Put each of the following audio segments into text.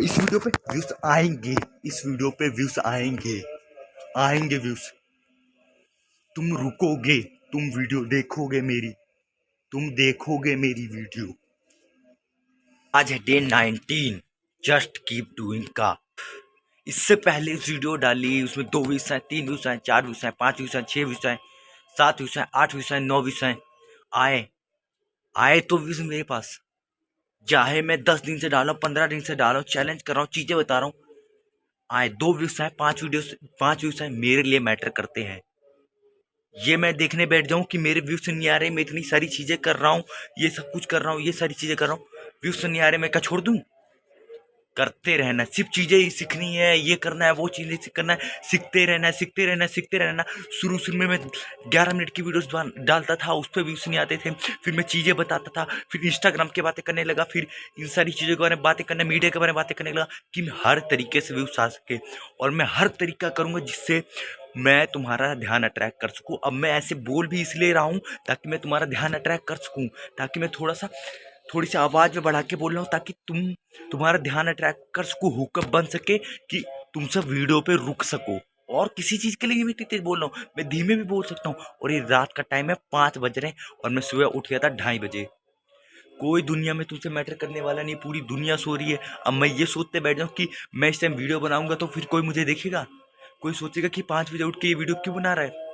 इस वीडियो पे व्यूज आएंगे, इस वीडियो पे व्यूज आएंगे, आएंगे व्यूज। तुम रुकोगे, तुम वीडियो देखोगे मेरी, तुम देखोगे मेरी वीडियो। आज है डे 19, जस्ट कीप डूइंग का। इससे पहले वीडियो डाली, उसमें 2 व्यूज आए, 3 व्यूज आए, 4 व्यूज आए, 5 व्यूज आए, 6 व्यूज आए, 7 व्यूज आए, 8 व्यूज आए, 9 व्यूज आए। आए आए तो व्यूज मेरे पास, चाहे मैं 10 दिन से डाला हूँ, 15 दिन से डाला हूँ, चैलेंज कर रहा हूँ, चीजें बता रहा हूँ। आए 2 व्यूज आए, 5 व्यूज आए, मेरे लिए मैटर करते हैं। ये मैं देखने बैठ जाऊं कि मेरे व्यूज नहीं आ रहे, मैं इतनी सारी चीजें कर रहा हूँ, ये सब कुछ कर रहा हूँ, ये सारी चीजें कर रहा हूँ, व्यूज नहीं आ रहे, मैं क्या छोड़ दूं? करते रहना, सिर्फ चीजें ही सीखनी है, ये करना है, वो चीजें करना है, सीखते रहना है, सीखते रहना है, सीखते रहना। शुरू में मैं 11 मिनट की वीडियोस डालता था, उस पर व्यूज नहीं आते थे। फिर मैं चीजें बताता था, फिर इंस्टाग्राम की बातें करने लगा, फिर इन सारी चीजों के बारे में बातें करने, मीडिया के बारे में बातें करने लगा कि हर तरीके से व्यूज आ सके। और मैं हर तरीका करूंगा जिससे मैं तुम्हारा ध्यान अट्रैक्ट कर सकूं। अब मैं ऐसे बोल भी इसलिए रहा हूं ताकि मैं तुम्हारा ध्यान अट्रैक्ट कर सकूं, ताकि मैं थोड़ी सी आवाज में बढ़ा के बोल रहा हूँ, ताकि तुम्हारा ध्यान अट्रैक्ट कर सकूं, हुकअप बन सके कि तुम सब वीडियो पे रुक सको। और किसी चीज के लिए मैं इतनी तेज बोल रहा हूँ, मैं धीमे भी बोल सकता हूँ। और ये रात का टाइम है, 5 बज रहे हैं, और मैं सुबह उठ गया था 2:30 बजे। कोई दुनिया में तुमसे मैटर करने वाला नहीं, पूरी दुनिया सो रही है। अब मैं ये सोचते बैठ जाऊँ कि मैं इस टाइम वीडियो बनाऊंगा तो फिर कोई मुझे देखेगा, कोई सोचेगा कि 5 बजे उठ के ये वीडियो क्यों बना रहा है।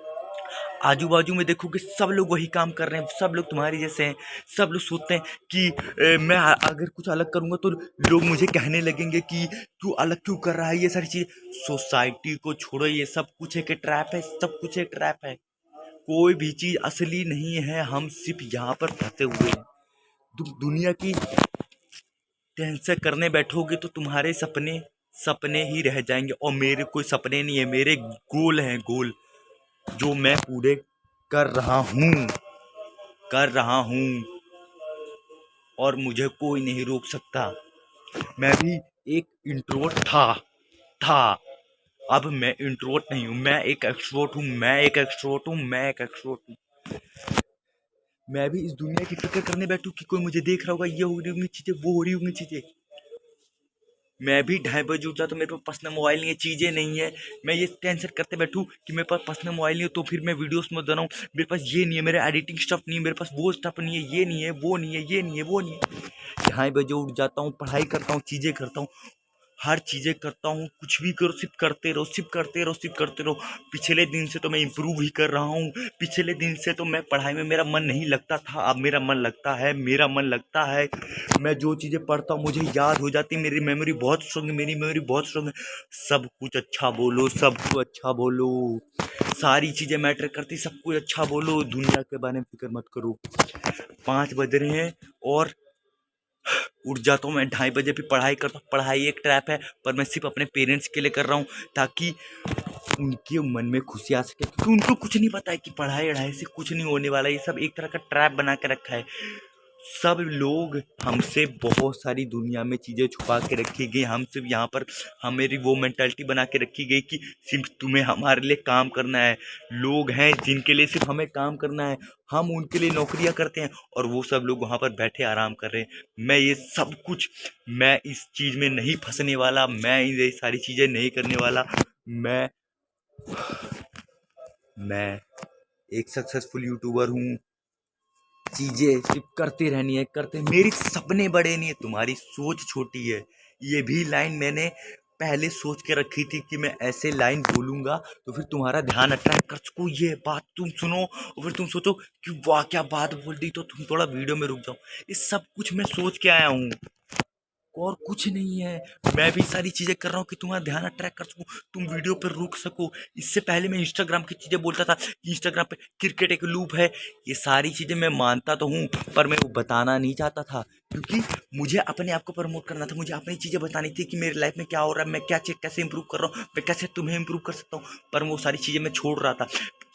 आजू बाजू में देखोगे सब लोग वही काम कर रहे हैं, सब लोग तुम्हारे जैसे हैं। सब लोग सोचते हैं कि मैं अगर कुछ अलग करूंगा तो लोग मुझे कहने लगेंगे कि तू अलग क्यों कर रहा है, ये सारी चीज। सोसाइटी को छोड़ो, ये सब कुछ एक ट्रैप है, सब कुछ एक ट्रैप है। कोई भी चीज असली नहीं है, हम सिर्फ यहाँ पर फंसे हुए हैं। तुम दुनिया की टेंशन करने बैठोगे तो तुम्हारे सपने सपने ही रह जाएंगे। और मेरे कोई सपने नहीं है, मेरे गोल हैं, गोल जो मैं पूरे कर रहा हूँ, कर रहा हूँ। और मुझे कोई नहीं रोक सकता। मैं भी एक इंट्रोवर्ट था। अब मैं इंट्रोवर्ट नहीं हूँ, मैं एक एक्सट्रोवर्ट हूँ, मैं एक एक्सट्रोवर्ट हूँ, मैं एक एक्सट्रोवर्ट हूँ। मैं भी इस दुनिया की फिक्र करने बैठूं कि कोई मुझे देख रहा होगा, ये हो रही होंगी चीजें, वो हो रही होंगी चीजें। मैं भी 2:30 बजे उठ जाता, मेरे पास पर्सनल मोबाइल नहीं है, चीजें नहीं है। मैं ये टेंशन करते बैठूं कि मेरे पास पर्सनल मोबाइल नहीं है तो फिर मैं वीडियोस में बनाऊं, मेरे पास ये नहीं है, मेरा एडिटिंग स्टफ नहीं है, मेरे पास वो स्टफ नहीं है, ये नहीं है, वो नहीं है, ये नहीं है, वो नहीं है। 2:30 बजे उठ जाता हूँ, पढ़ाई करता हूँ, चीजें करता हूँ, हर चीजें करता हूँ। कुछ भी करो, सिर्फ करते रहो, सिर्फ करते रहो, सिर्फ करते रहो। पिछले दिन से तो मैं इम्प्रूव ही कर रहा हूँ। पिछले दिन से तो मैं पढ़ाई में मेरा मन नहीं लगता था, अब मेरा मन लगता है, मेरा मन लगता है। मैं जो चीजें पढ़ता हूँ मुझे याद हो जाती है, मेरी मेमोरी बहुत स्ट्रांग है, मेरी मेमोरी बहुत स्ट्रांग है। सब कुछ अच्छा बोलो, सब कुछ अच्छा बोलो, सारी चीजें मैटर करती, सब कुछ अच्छा बोलो, दुनिया के बारे में फिक्र मत करो। 5 बज रहे हैं और उठ जाता हूँ मैं 2:30 बजे, भी पढ़ाई करता हूँ। पढ़ाई एक ट्रैप है, पर मैं सिर्फ अपने पेरेंट्स के लिए कर रहा हूँ, ताकि उनके मन में खुशी आ सके, क्योंकि उनको कुछ नहीं पता है कि पढ़ाई वढ़ाई से कुछ नहीं होने वाला। ये सब एक तरह का ट्रैप बना के रखा है। सब लोग हमसे बहुत सारी दुनिया में चीजें छुपा के रखी गई, हम सिर्फ यहाँ पर हमारी वो मेंटालिटी बना के रखी गई कि सिर्फ तुम्हें हमारे लिए काम करना है। लोग हैं जिनके लिए सिर्फ हमें काम करना है, हम उनके लिए नौकरियां करते हैं, और वो सब लोग वहां पर बैठे आराम कर रहे हैं। मैं ये सब कुछ, मैं इस चीज में नहीं फंसने वाला, मैं ये सारी चीजें नहीं करने वाला। मैं मैं एक सक्सेसफुल यूट्यूबर हूँ। चीजें सिर्फ करते रहनी है, करते। मेरे सपने बड़े नहीं है, तुम्हारी सोच छोटी है। ये भी लाइन मैंने पहले सोच के रखी थी कि मैं ऐसे लाइन बोलूंगा तो फिर तुम्हारा ध्यान अट्रैक्ट कर सकूं। ये बात तुम सुनो और फिर तुम सोचो कि वाह क्या बात बोल दी, तो तुम थोड़ा वीडियो में रुक जाओ। ये सब कुछ मैं सोच के आया हूँ, और कुछ नहीं है। मैं भी सारी चीजें कर रहा हूँ कि तुम्हारा ध्यान अट्रैक्ट कर सकूं, तुम वीडियो पर रुक सको। इससे पहले मैं इंस्टाग्राम की चीजें बोलता था कि इंस्टाग्राम पे क्रिकेट एक लूप है। ये सारी चीजें मैं मानता तो हूँ, पर मैं वो बताना नहीं चाहता था, क्योंकि मुझे अपने आप को प्रमोट करना था, मुझे अपनी चीजें बतानी थी कि मेरी लाइफ में क्या हो रहा है, मैं क्या चीज कैसे इंप्रूव कर रहा हूँ, मैं कैसे तुम्हें इंप्रूव कर सकता हूँ। पर वो सारी चीजें मैं छोड़ रहा था।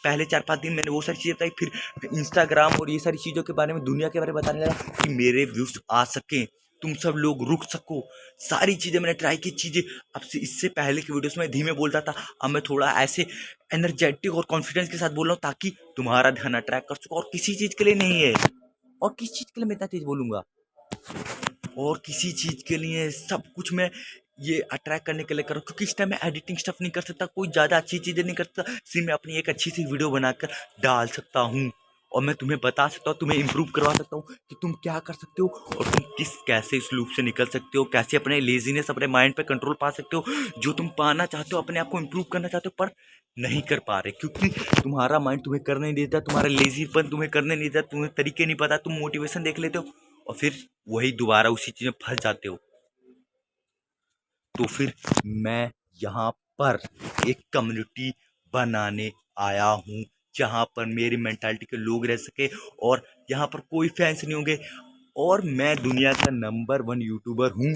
पहले 4-5 दिन मैंने वो सारी चीजें बताई, फिर इंस्टाग्राम और ये सारी चीजों के बारे में, दुनिया के बारे में बताने लगा कि मेरे व्यूज आ सके, तुम सब लोग रुक सको। सारी चीजें मैंने ट्राई की, चीजें। अब से इससे पहले की वीडियोस में धीमे बोलता था, अब मैं थोड़ा ऐसे एनर्जेटिक और कॉन्फिडेंस के साथ बोल रहा हूँ, ताकि तुम्हारा ध्यान अट्रैक्ट कर सको। और किसी चीज के लिए नहीं है, और किस चीज के लिए मैं इतना तेज बोलूंगा, और किसी चीज के लिए सब कुछ मैं ये अट्रैक्ट करने के लिए करो, क्योंकि इस टाइम मैं एडिटिंग स्टफ नहीं कर सकता, कोई ज़्यादा अच्छी चीज़ें नहीं कर सकता, सिर्फ मैं अपनी एक अच्छी सी वीडियो बनाकर डाल सकता हूँ और मैं तुम्हें बता सकता हूँ, तुम्हें इम्प्रूव करवा सकता हूँ कि तुम क्या कर सकते हो और तुम कैसे इस लूप से निकल सकते हो, कैसे अपने लेजीनेस, अपने माइंड पे कंट्रोल पा सकते हो, जो तुम पाना चाहते हो, अपने आप को इम्प्रूव करना चाहते हो पर नहीं कर पा रहे, क्योंकि तुम्हारा माइंड तुम्हें करने नहीं देता, तुम्हारा लेजीपन तुम्हें करने नहीं देता, तुम्हें तरीके नहीं पता, तुम मोटिवेशन देख लेते हो और फिर वही दोबारा उसी चीज़ में फंस जाते हो। तो फिर मैं यहाँ पर एक कम्युनिटी बनाने आया हूँ जहाँ पर मेरी मेंटालिटी के लोग रह सके और यहाँ पर कोई फैंस नहीं होंगे और मैं दुनिया का नंबर 1 यूट्यूबर हूँ।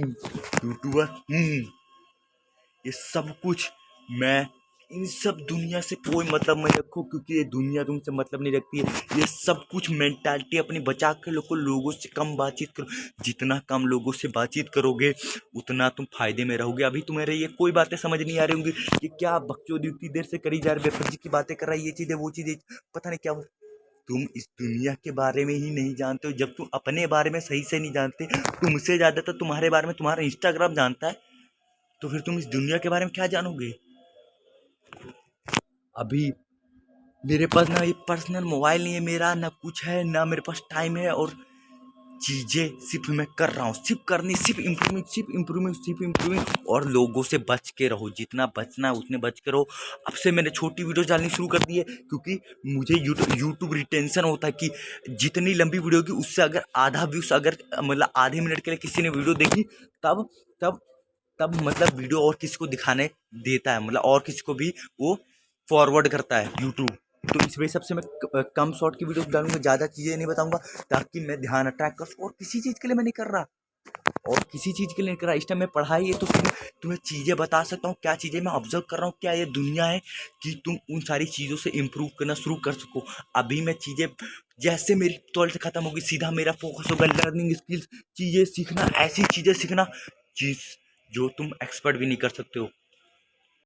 ये सब कुछ मैं इन सब दुनिया से कोई मतलब नहीं रखो, क्योंकि ये दुनिया तुमसे मतलब नहीं रखती है। ये सब कुछ मेंटालिटी अपनी बचा कर लोगों से कम बातचीत करो, जितना कम लोगों से बातचीत करोगे उतना तुम फायदे में रहोगे। अभी तुम्हारे ये कोई बातें समझ नहीं आ रही होंगी कि क्या बकचोदी उतनी देर से करी जा रही, बेफर्जी की बातें कर रहा है, ये चीज़ें वो चीज़ें पता नहीं क्या। तुम इस दुनिया के बारे में ही नहीं जानते हो। जब तुम अपने बारे में सही से नहीं जानते, तुमसे ज़्यादा तो तुम्हारे बारे में तुम्हारा इंस्टाग्राम जानता है, तो फिर तुम इस दुनिया के बारे में क्या जानोगे। अभी मेरे पास ना ये पर्सनल मोबाइल नहीं है मेरा, ना कुछ है, ना मेरे पास टाइम है और चीज़ें सिर्फ मैं कर रहा हूँ, सिर्फ इम्प्रूविंग और लोगों से बच के रहो, जितना बचना है उतने बच के रहो। अब से मैंने छोटी वीडियो डालनी शुरू कर दी है, क्योंकि मुझे यूट्यूब रिटेंशन होता है कि जितनी लंबी वीडियो होगी उससे अगर आधा व्यूज, अगर मतलब आधे मिनट के लिए किसी ने वीडियो देखी तब तब तब मतलब वीडियो और किसी को दिखाने देता है, मतलब और किसी को भी वो फॉरवर्ड करता है यूट्यूब। तो इस वजह से मैं कम शॉर्ट की वीडियोस डालूंगा, ज़्यादा चीज़ें नहीं बताऊंगा, ताकि मैं ध्यान अट्रैक्ट कर सकूं। और किसी चीज़ के लिए मैं नहीं कर रहा, और किसी चीज़ के लिए नहीं कर रहा। इस टाइम मैं पढ़ाई है तो फिर तुम्हें चीज़ें बता सकता हूँ, क्या चीज़ें मैं ऑब्जर्व कर रहा हूँ, क्या ये दुनिया है कि तुम उन सारी चीज़ों से इम्प्रूव करना शुरू कर सको। अभी मैं चीज़ें, जैसे मेरी 12th खत्म होगी सीधा मेरा फोकस होगा लर्निंग स्किल्स, चीज़ें सीखना, ऐसी चीज़ें सीखना चीज़ जो तुम एक्सपर्ट भी नहीं कर सकते हो।